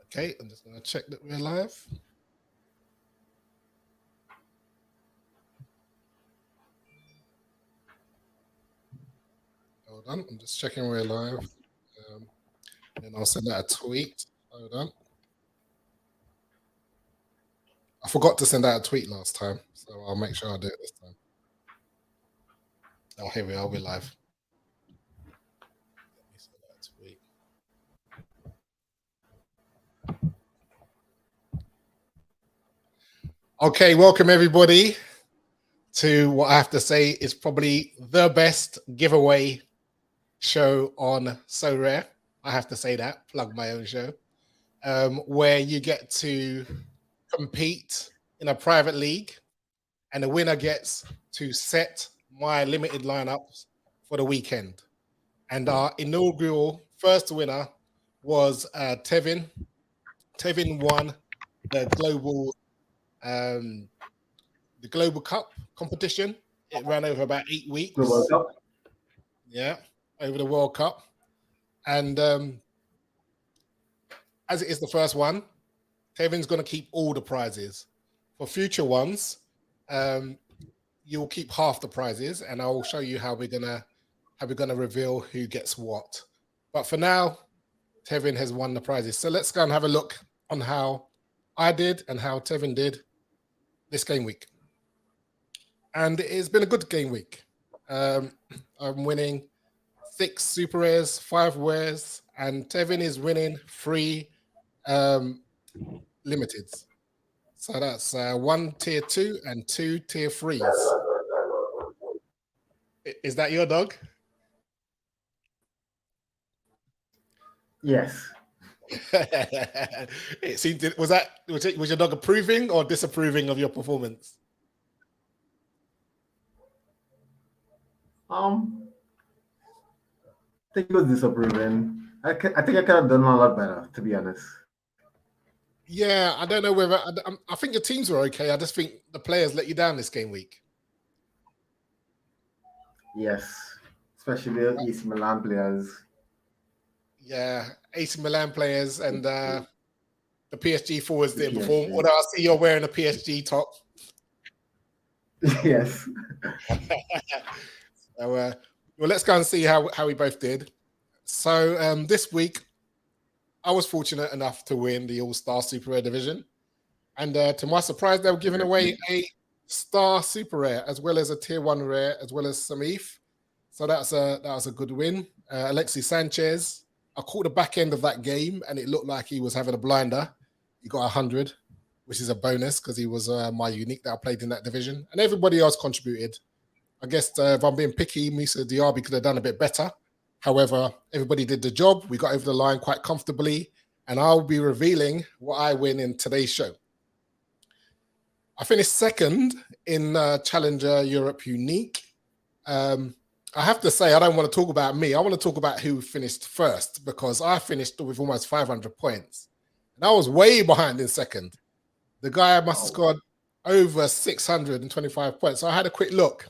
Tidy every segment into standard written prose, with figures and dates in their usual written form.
Okay, I'm just going to check that we're live. Hold on, I'm just checking we're live. Then I'll send out a tweet. Hold on. I forgot to send out a tweet last time, so I'll make sure I do it this time. Oh, here we are. We're live. Let me send out a tweet. Okay, welcome everybody to what I have to say is probably the best giveaway show on Sorare. I have to say that, plug my own show, where you get to compete in a private league, and the winner gets to set my limited lineups for the weekend. And our inaugural first winner was Tevin. Tevin won the global cup competition. It ran over about 8 weeks. Global Cup? Yeah, over the World Cup. And as it is the first one, Tevin's going to keep all the prizes. For future ones, you'll keep half the prizes, and I'll show you how we're gonna reveal who gets what. But for now, Tevin has won the prizes. So let's go and have a look on how I did and how Tevin did this game week. And it's been a good game week. I'm winning 6 super rares, 5 rares, and Tevin is winning 3 limiteds. So that's 1 tier 2 and 2 tier 3s. Is that your dog? Yes. It seemed was your dog approving or disapproving of your performance? I think it was disapproving. I think I could have done a lot better, to be honest. Yeah, I don't know whether I think your teams were okay. I just think the players let you down this game week. Yes, especially the AC Milan players. Yeah, AC Milan players and the PSG forwards didn't perform. PSG. Although I see you're wearing a PSG top. Yes. So, well, let's go and see how we both did. So this week, I was fortunate enough to win the All-Star SuperRare division. And to my surprise, they were giving away a Star SuperRare as well as a Tier 1 rare, as well as some ETH. So that was a good win. Alexis Sanchez, I caught the back end of that game, and it looked like he was having a blinder. He got 100, which is a bonus because he was my unique that I played in that division. And everybody else contributed. I guess if I'm being picky, Musa Diaby could have done a bit better. However, everybody did the job. We got over the line quite comfortably, and I'll be revealing what I win in today's show. I finished second in Challenger Europe Unique. I have to say, I don't want to talk about me. I want to talk about who finished first, because I finished with almost 500 points. And I was way behind in second. The guy must have scored over 625 points. So I had a quick look.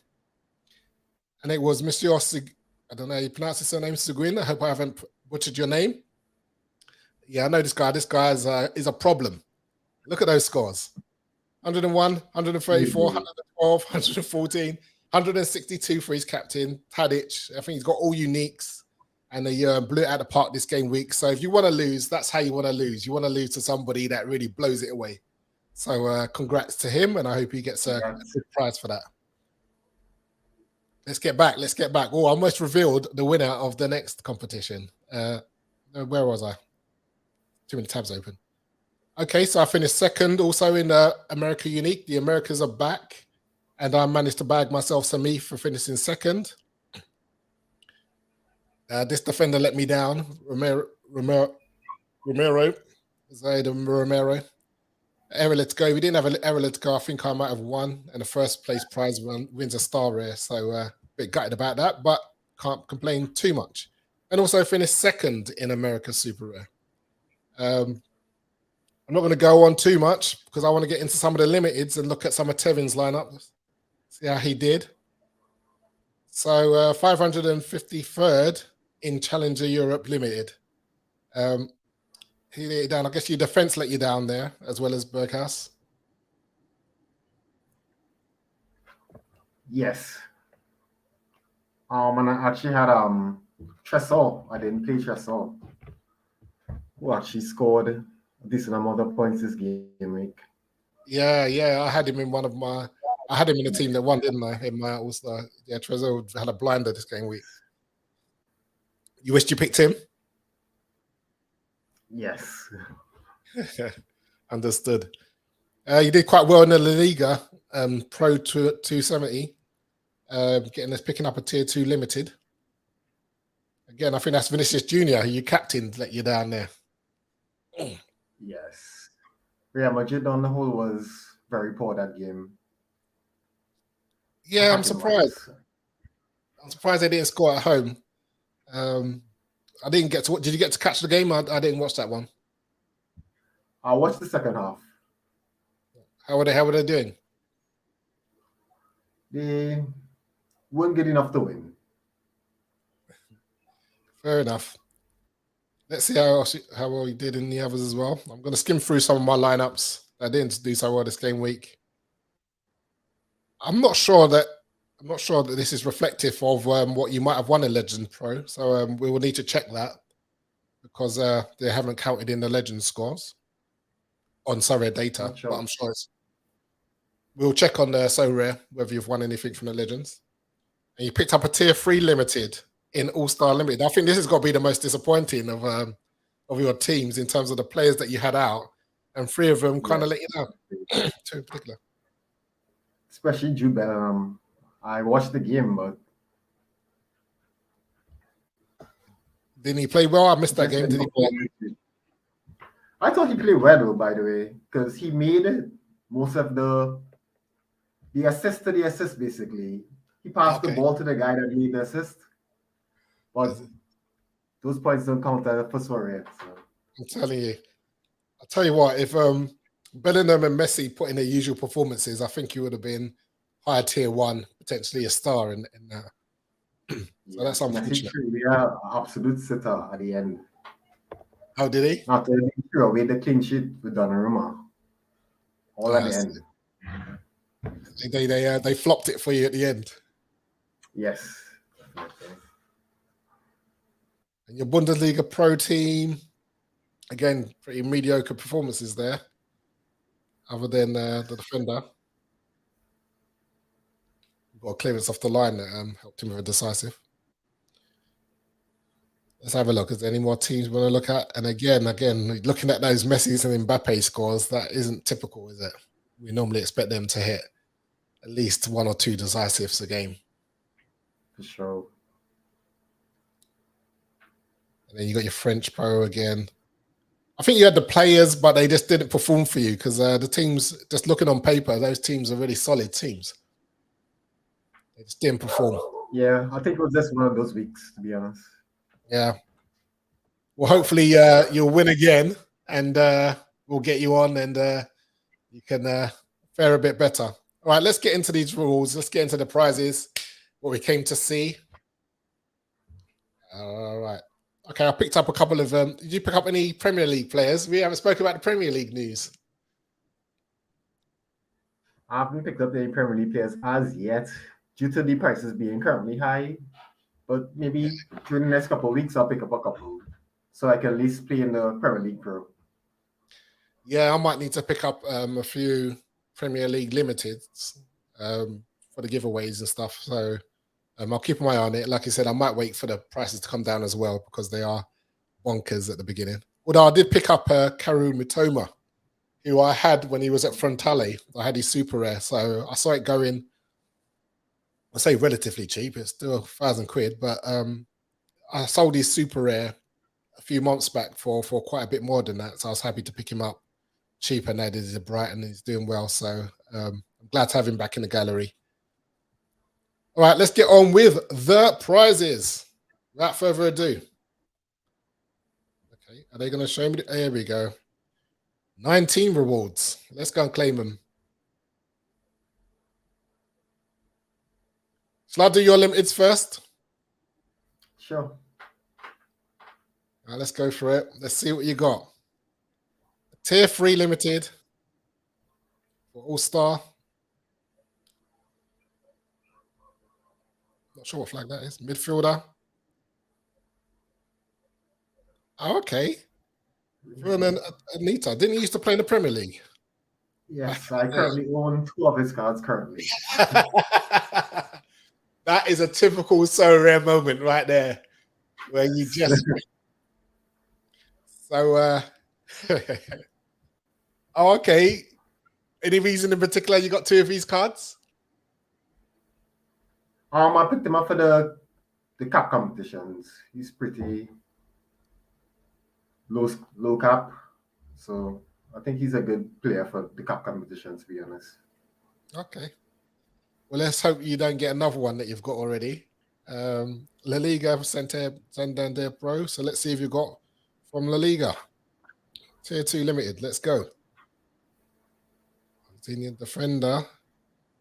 And it was Monsieur I don't know how you pronounce his surname, Seguin. I hope I haven't butchered your name. Yeah, I know this guy. This guy is a problem. Look at those scores. 101, 134, 112, 114, 162 for his captain, Tadic. I think he's got all uniques, and they blew it out of the park this game week. So if you want to lose, that's how you want to lose. You want to lose to somebody that really blows it away. So congrats to him, and I hope he gets a good prize for that. Let's get back. Oh, I almost revealed the winner of the next competition. Where was I? Too many tabs open. Okay, so I finished second also in America Unique. The Americas are back, and I managed to bag myself some ETH for finishing second. This defender let me down. Romero. Zayden Romero. Error, let's go. We didn't have an error, let's go. I think I might have won, and the first place prize wins a Star Rare. So a bit gutted about that, but can't complain too much. And also finished second in America Super Rare. I'm not going to go on too much because I want to get into some of the limiteds and look at some of Tevin's lineup. See how he did. So 553rd in Challenger Europe Limited. He let you down. I guess your defense let you down there, as well as Berghaus. Yes. And I actually had Tresor. I didn't play Tresor, who actually scored a decent amount of points this game week. Yeah. I had him in I had him in the team that won, didn't I? In my All-Star. Yeah, Trezor had a blinder this game week. You wished you picked him? Yes. Understood. You did quite well in the La Liga, Pro 270. Picking up a tier 2 limited. Again, I think that's Vinicius Jr., who you captained, let you down there. Yes. Real Madrid on the whole was very poor that game. Yeah, I'm surprised. I'm surprised they didn't score at home. I didn't get to. Did you get to catch the game? I didn't watch that one. I watched the second half. How were they doing? They weren't good enough to win. Fair enough. Let's see how well you did in the others as well. I'm going to skim through some of my lineups that didn't do so well this game week. I'm not sure that this is reflective of what you might have won in Legends Pro. So we will need to check that because they haven't counted in the Legends scores on Sorare data. Sure. But I'm sure we'll check on the SoRare whether you've won anything from the Legends. And you picked up a tier 3 limited in All-Star Limited. I think this has got to be the most disappointing of your teams in terms of the players that you had out, and 3 of them kind of let you down. 2 in particular. Especially Jude Bellingham. I watched the game, but didn't he play well? I missed that game. Did he play? I thought he played well, though, by the way, because he made most of the assist to the assist, basically. He passed the ball to the guy that made the assist. But those points don't count for Sorare. So. I'm telling you. I'll tell you what, if Bellingham and Messi put in their usual performances, I think you would have been higher tier 1, potentially a star in that. So that's unfortunate. We are absolute sitter at the end. How did he? Not to throw away the clean sheet with Donnarumma. All at the end. They flopped it for you at the end. Yes. And your Bundesliga Pro team, again, pretty mediocre performances there, other than the defender. Got a clearance off the line that helped him with a decisive. Let's have a look. Is there any more teams we want to look at? And again, looking at those Messi's and Mbappe scores, that isn't typical, is it? We normally expect them to hit at least 1 or 2 decisives a game. For sure. And then you got your French Pro again. I think you had the players, but they just didn't perform for you because the teams, just looking on paper, those teams are really solid teams. They just didn't perform. Yeah, I think it was just one of those weeks, to be honest. Yeah. Well, hopefully you'll win again, and we'll get you on, and you can fare a bit better. All right, let's get into these rules. Let's get into the prizes, what we came to see. All right. Okay, I picked up a couple of... did you pick up any Premier League players? We haven't spoken about the Premier League news. I haven't picked up any Premier League players as yet, due to the prices being currently high. But maybe during the next couple of weeks, I'll pick up a couple, so I can at least play in the Premier League Pro. Yeah, I might need to pick up a few Premier League limiteds for the giveaways and stuff. So I'll keep my eye on it. Like I said, I might wait for the prices to come down as well because they are bonkers at the beginning. Although I did pick up Karu Mitoma, who I had when he was at Frontale. I had his super rare, so I saw it going. I say relatively cheap. It's still £1,000, but I sold his super rare a few months back for quite a bit more than that. So I was happy to pick him up cheap, and added to Brighton. He's doing well, so I'm glad to have him back in the gallery. All right, let's get on with the prizes. Without further ado. Okay, are they going to show me? There we go. 19 rewards. Let's go and claim them. Shall I do your limiteds first? Sure. All right, let's go for it. Let's see what you got. Tier 3 limited for All-Star. Not sure what flag that is. Midfielder. Oh, okay. Anita, didn't he used to play in the Premier League? Yes, I currently own 2 of his cards currently. That is a typical Sorare moment right there, where you just so. Oh, okay. Any reason in particular you got 2 of these cards? I picked him up for the cap competitions. He's pretty low cap, so I think he's a good player for the cap competitions, to be honest. Okay. Well, let's hope you don't get another one that you've got already. La Liga Santander Pro. So let's see if you got from La Liga. Tier 2 limited. Let's go. Argentinian defender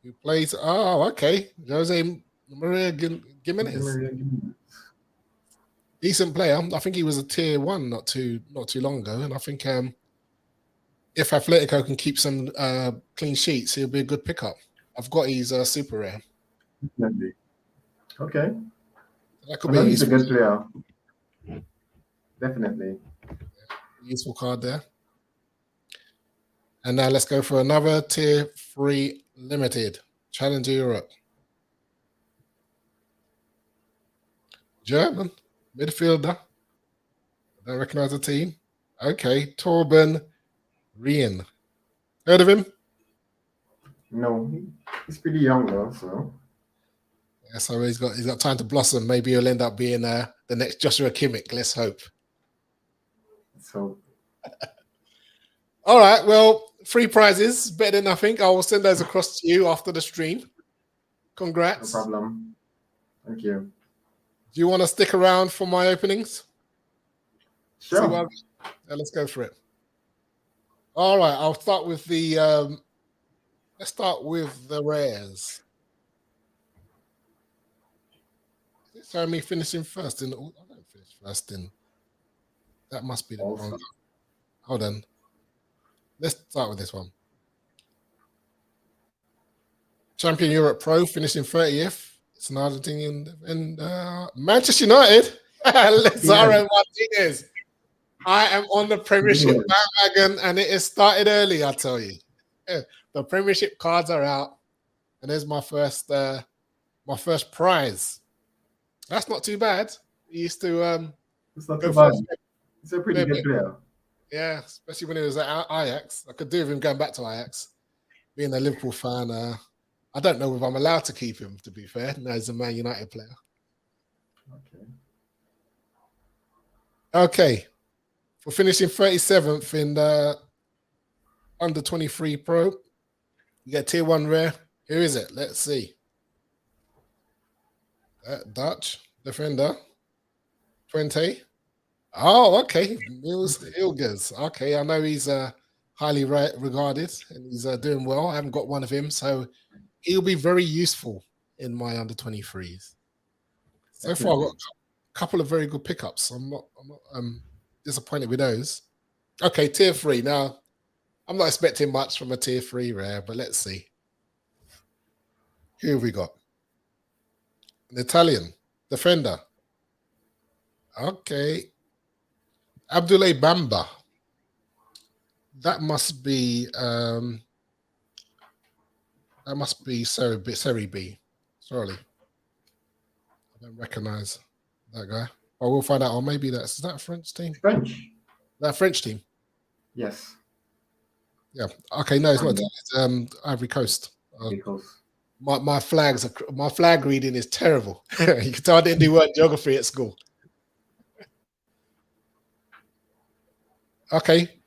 who plays. Oh, okay. Jose Maria Gimenez. Decent player. I think he was a tier 1 not too long ago, and I think if Atletico can keep some clean sheets, he'll be a good pickup. I've got his super rare. Okay. That could be he's a good player. Definitely. Useful card there. And now let's go for another tier 3 limited. Challenger Europe. German midfielder. I don't recognize the team. Okay, Torben Rien. Heard of him? No, he's pretty young though, so. Yeah, so he's got time to blossom. Maybe he'll end up being the next Joshua Kimmich. Let's hope. So. All right. Well, 3 prizes, better than nothing. I will send those across to you after the stream. Congrats. No problem. Thank you. Do you want to stick around for my openings? Sure. Let's go for it. All right. I'll start with the. Let's start with the rares. Sorry, me finishing first. I don't finish first. That must be the wrong. Hold on. Let's start with this one. Champion Europe Pro finishing 30th. It's an Argentinian and Manchester United. Lazaro Martinez. I am on the Premiership bandwagon, and it has started early. I tell you, the Premiership cards are out, and there's my first prize. That's not too bad. He used to it's not too bad. He's a pretty good player. Yeah, especially when he was at Ajax. I could do with him going back to Ajax. Being a Liverpool fan, I don't know if I'm allowed to keep him, to be fair. Now he's a Man United player. Okay. For finishing 37th in the under 23 Pro, you get tier 1 rare. Who is it? Let's see. Dutch defender. 20. Oh, okay. Niels Ilgers. Okay, I know he's highly regarded and he's doing well. I haven't got one of him, so he'll be very useful in my under 23s. So far, I've got a couple of very good pickups. I'm not disappointed with those. Okay, tier 3. Now, I'm not expecting much from a tier 3 rare, but let's see. Who have we got? An Italian defender. Okay. Abdoulaye Bamba. That must be Serie B. Sorry. I don't recognize that guy. Oh, we'll find out. Or maybe is that a French team? French. That French team? Yes. Yeah. Okay, no, it's not. It's Ivory Coast. Ivory Coast. My flag reading is terrible. You can tell I didn't do work geography at school. Okay.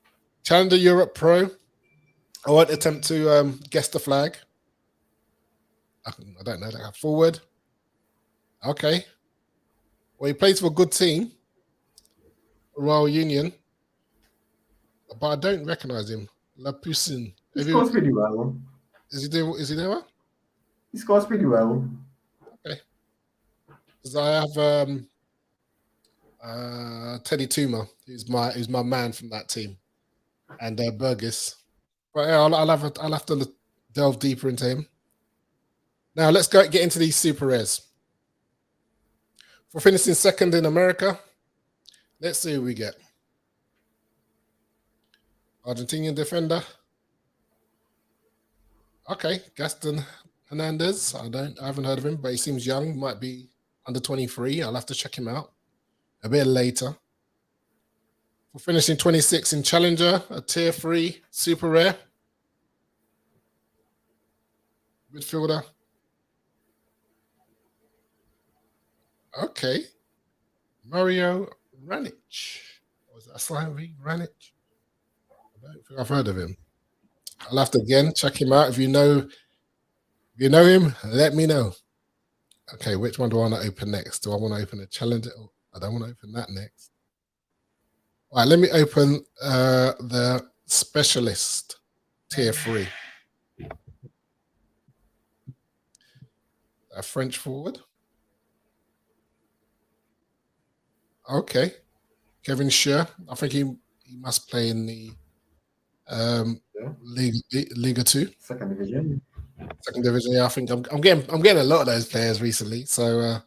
Challenger Europe Pro. I won't attempt to guess the flag. I don't know that. Forward. Okay. Well, he plays for a good team. Royal Union. But I don't recognize him. La Poussin. He scores pretty well. Is he there well? He scores pretty well. Okay. Because I have Teddy Tuma, who's my man from that team. and Burgess. But yeah, I'll have to delve deeper into him. Now let's get into these super rares. For finishing second in America, let's see who we get. Argentinian defender. Okay, Gaston Hernandez. I haven't heard of him, but he seems young. Might be under 23. I'll have to check him out a bit later. For finishing 26 in Challenger, a tier 3 super rare midfielder. Okay, Mario Ranic. Was that Slavy Ranic? I don't think I've heard of him. I'll have to again check him out. If you know him, let me know. Okay, which one do I want to open next? Do I want to open a Challenger? Oh, I don't want to open that next. All right, let me open the Specialist tier 3. A French forward. Okay, Kevin Scher. I think he must play in the Liga 2, second division. Second division. Yeah, I think I'm getting a lot of those players recently, so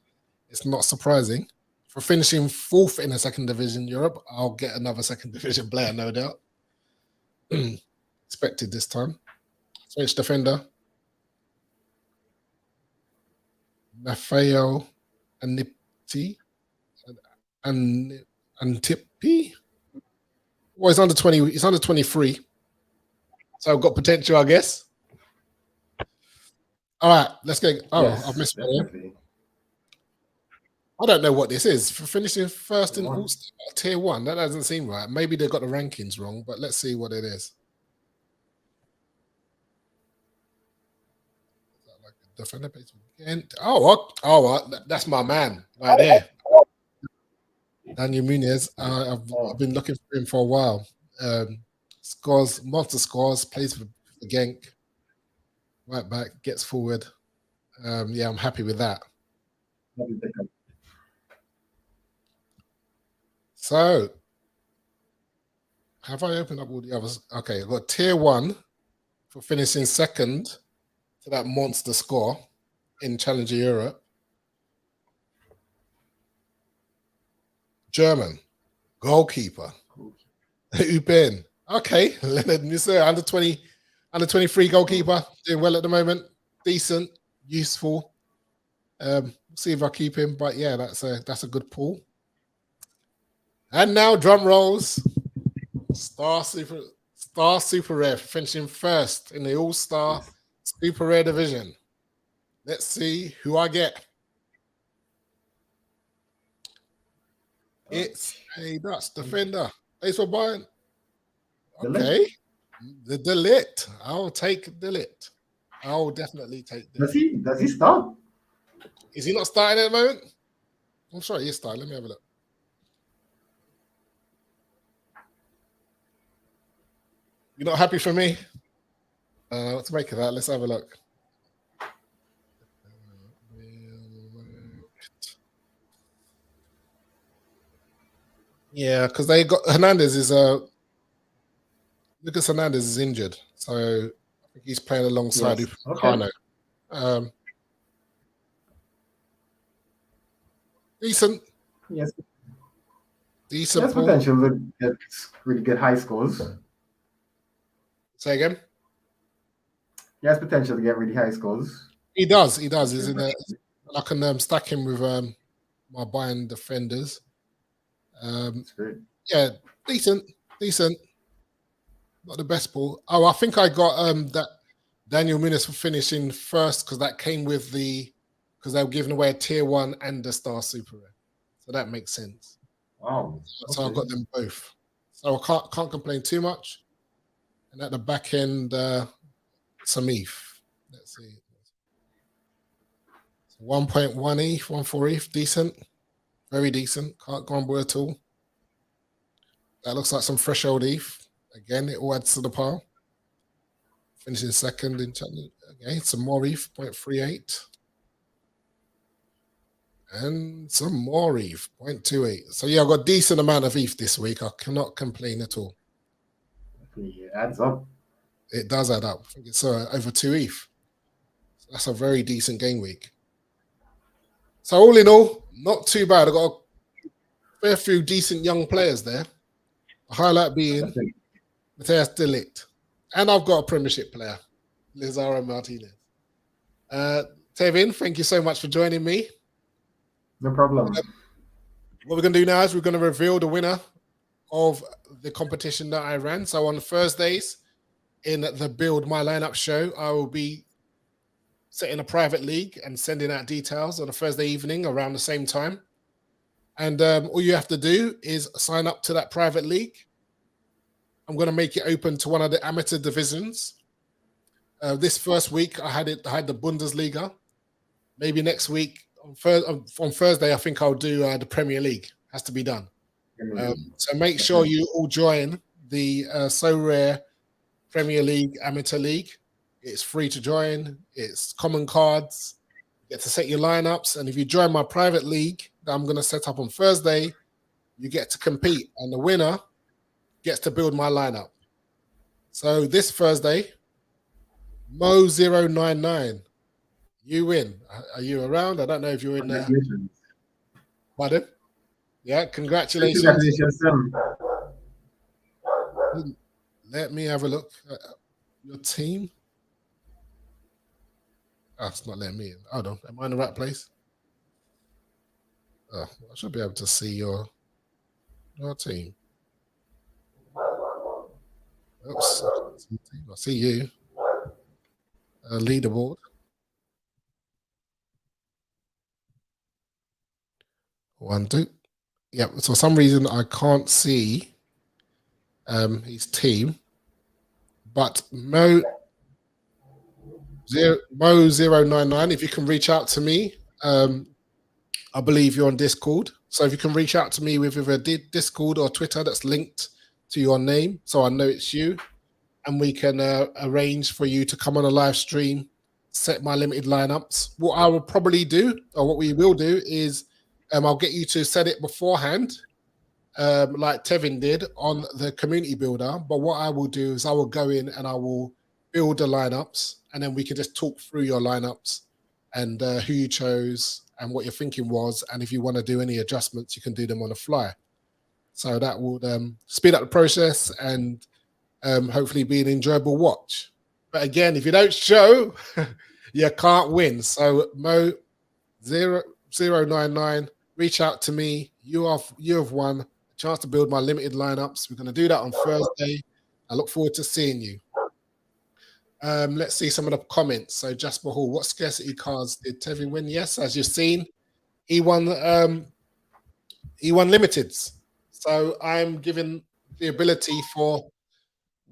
it's not surprising. For finishing 4th in the second division Europe, I'll get another second division player, no doubt. Expected this time. French defender. Maffeo Antippi. Well, he's under 20. He's under 23. So I've got potential, I guess. All right, let's go. Oh, yes, I've missed one. I don't know what this is. For finishing first in All-Star tier 1, that doesn't seem right. Maybe they got the rankings wrong, but let's see what it is. Like a defender base again. Oh, that's my man right there. Daniel Munez. I've been looking for him for a while. Scores, monster scores, plays for Genk. Right back, gets forward. Yeah, I'm happy with that. So, have I opened up all the others? Okay, I've got tier 1 for finishing second to that monster score in Challenger Europe. German goalkeeper. Upin. Okay, Leonard Musa, under 23 goalkeeper, doing well at the moment. Decent, useful. See if I keep him, but yeah, that's a good pull. And now drum rolls. Star SuperRare finishing first in the All-Star Super Rare division. Let's see who I get. It's a Dutch defender. Thanks for buying. Okay. The De Ligt. I'll take De Ligt. I'll definitely take De Ligt. Does he start? Is he not starting at the moment? I'm sure he is starting. Let me have a look. You're not happy for me? What to make of that? Let's have a look. Yeah, because they got Hernandez is Lucas Hernandez is injured, so I think he's playing alongside Upamecano. Decent. Yes. Decent. He has potential to get really good high scores. Say again? He has potential to get really high scores. He does. He's in there. I can stack him with my Bayern defenders. That's great. Yeah, decent. Not the best ball. Oh, I think I got that Daniel Munez for finishing first because that came with because they were giving away a tier 1 and a Star SuperRare. So that makes sense. Wow. So I got them both. So I can't complain too much. And at the back end, Samif. Let's see. 1.1 ETH, 1.4 ETH, decent. Very decent. Can't grumble at all. That looks like some fresh old ETH. Again, it all adds to the pile. Finishing second in challenge. Okay, some more ETH, 0.38. And some more ETH, 0.28. So yeah, I've got a decent amount of ETH this week. I cannot complain at all. It adds up. It does add up. I think it's over 2 ETH. That's a very decent game week. So all in all, not too bad. I got a fair few decent young players there. The highlight being Mateus de Ligt. And I've got a Premiership player, Lizardo Martinez. Tevin, thank you so much for joining me. No problem. What we're going to do now is we're going to reveal the winner of the competition that I ran. So on Thursdays in the Build My Lineup show, I will be setting a private league and sending out details on a Thursday evening around the same time. And all you have to do is sign up to that private league. I'm going to make it open to one of the amateur divisions. This first week, I had the Bundesliga. Maybe next week, on Thursday, I think I'll do the Premier League. Has to be done. So make sure you all join the Sorare Premier League Amateur League. It's free to join. It's common cards. You get to set your lineups. And if you join my private league that I'm going to set up on Thursday, you get to compete. And the winner gets to build my lineup. So this Thursday, Mo099, you win. Are you around? I don't know if you're in there. Pardon? Yeah, congratulations. Let me have a look at your team. Oh, it's not letting me in. Hold on. Am I in the right place? Oh, I should be able to see your team. Oops. I see you. Leaderboard. One, two. Yeah, so for some reason I can't see his team. But Mo099, if you can reach out to me, I believe you're on Discord. So if you can reach out to me with either Discord or Twitter that's linked to your name, so I know it's you, and we can arrange for you to come on a live stream, set my limited lineups. What I will probably do, or what we will do, is I'll get you to set it beforehand, like Tevin did on the community builder. But what I will do is I will go in and I will build the lineups, and then we can just talk through your lineups and who you chose and what your thinking was. And if you want to do any adjustments, you can do them on the fly. So that will speed up the process and hopefully be an enjoyable watch. But again, if you don't show, you can't win. So Mo099, reach out to me. You have won a chance to build my limited lineups. We're going to do that on Thursday. I look forward to seeing you. Let's see some of the comments. So Jasper Hall, what scarcity cards did Tevin win? Yes, as you've seen, he won limiteds. So I'm giving the ability for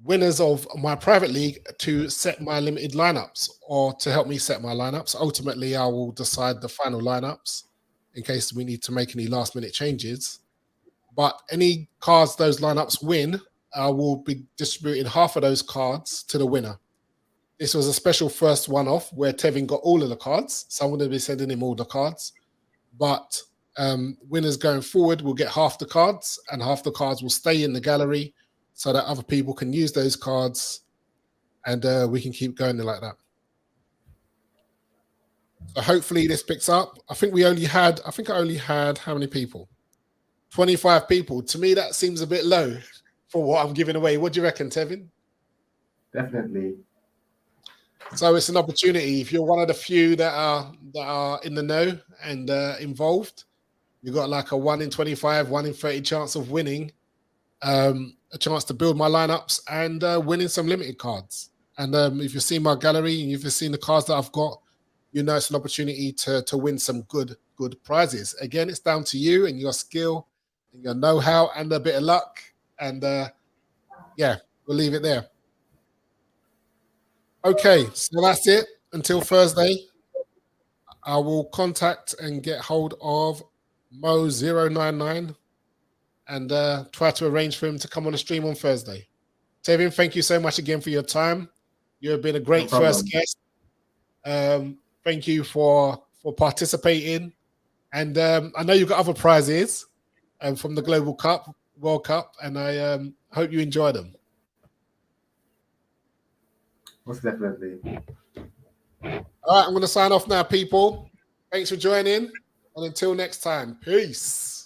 winners of my private league to set my limited lineups, or to help me set my lineups. Ultimately, I will decide the final lineups in case we need to make any last minute changes. But any cards those lineups win, I will be distributing half of those cards to the winner. This was a special first one-off where Tevin got all of the cards. So I'm going to be sending him all the cards. But winners going forward will get half the cards, and half the cards will stay in the gallery so that other people can use those cards, and we can keep going like that. So hopefully this picks up. I think I only had how many people? 25 people. To me, that seems a bit low for what I'm giving away. What do you reckon, Tevin? Definitely. So it's an opportunity. If you're one of the few that are in the know and involved, you've got like a 1 in 25, 1 in 30 chance of winning, a chance to build my lineups and winning some limited cards. And if you've seen my gallery and you've seen the cards that I've got, you know it's an opportunity to win some good prizes. Again, it's down to you and your skill and your know-how and a bit of luck. And yeah, we'll leave it there. Okay, so that's it. Until Thursday, I will contact and get hold of Mo099 and try to arrange for him to come on the stream on Thursday. Tevin, thank you so much again for your time. You have been a great first guest. Thank you for participating. And I know you've got other prizes from the World Cup, and I hope you enjoy them. Most definitely. All right, I'm going to sign off now, people. Thanks for joining. And until next time, peace.